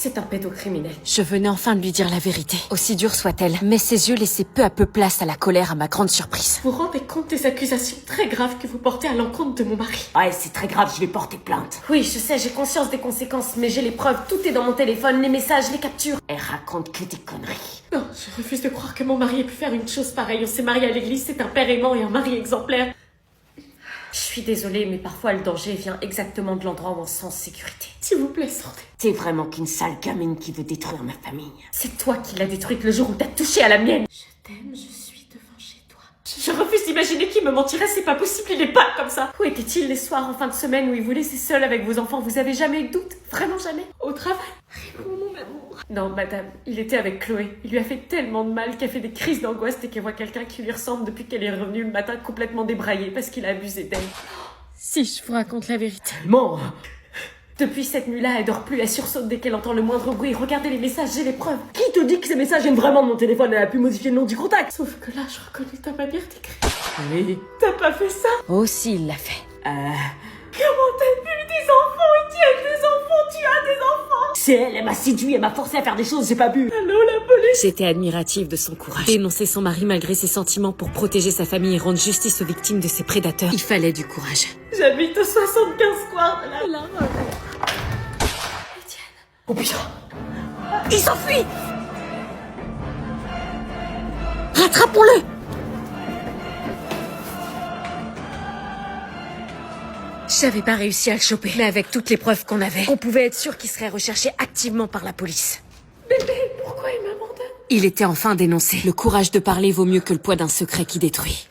C'est un pédocriminel. Je venais enfin de lui dire la vérité, aussi dure soit-elle, mais ses yeux laissaient peu à peu place à la colère à ma grande surprise. Vous vous rendez compte des accusations très graves que vous portez à l'encontre de mon mari? Ouais, c'est très grave, je vais porter plainte. Oui, je sais, j'ai conscience des conséquences, mais j'ai les preuves, tout est dans mon téléphone, les messages, les captures. Elle raconte que des conneries. Non, je refuse de croire que mon mari ait pu faire une chose pareille. On s'est marié à l'église, c'est un père aimant et un mari exemplaire. Je suis désolée, mais parfois le danger vient exactement de l'endroit où on se sent en sécurité. S'il vous plaît, sortez. T'es vraiment qu'une sale gamine qui veut détruire ma famille. C'est toi qui l'as détruite le jour où t'as touché à la mienne. Je t'aime, je suis devant chez toi. Je refuse d'imaginer qu'il me mentirait, c'est pas possible, il est pas comme ça. Où était-il les soirs en fin de semaine où il vous laissait seul avec vos enfants? Vous avez jamais eu de doute? Vraiment jamais? Au travail? Réponds, mon amour. Non, madame, il était avec Chloé. Il lui a fait tellement de mal qu'elle fait des crises d'angoisse dès qu'elle voit quelqu'un qui lui ressemble depuis qu'elle est revenue le matin complètement débraillée parce qu'il a abusé d'elle. Si je vous raconte la vérité. Tellement. Depuis cette nuit-là, elle dort plus, elle sursaute dès qu'elle entend le moindre bruit. Regardez les messages, j'ai les preuves. Qui te dit que ces messages viennent vraiment de mon téléphone? Elle a pu modifier le nom du contact. Sauf que là, je reconnais ta manière d'écrire. Oui. T'as pas fait ça? Aussi, il l'a fait. Comment t'as pu des enfants? Tu as des enfants, tu as des enfants. C'est elle, elle m'a séduit, elle m'a forcé à faire des choses, j'ai pas bu. Allô, la police? J'étais admirative de son courage. Dénoncer son mari malgré ses sentiments pour protéger sa famille et rendre justice aux victimes de ses prédateurs. Il fallait du courage. J'habite au 75 square de la rue. Oh putain. Il s'enfuit. Rattrapons-le! J'avais pas réussi à le choper, mais avec toutes les preuves qu'on avait, on pouvait être sûr qu'il serait recherché activement par la police. Bébé, pourquoi il m'abandonne? Il était enfin dénoncé. Le courage de parler vaut mieux que le poids d'un secret qui détruit.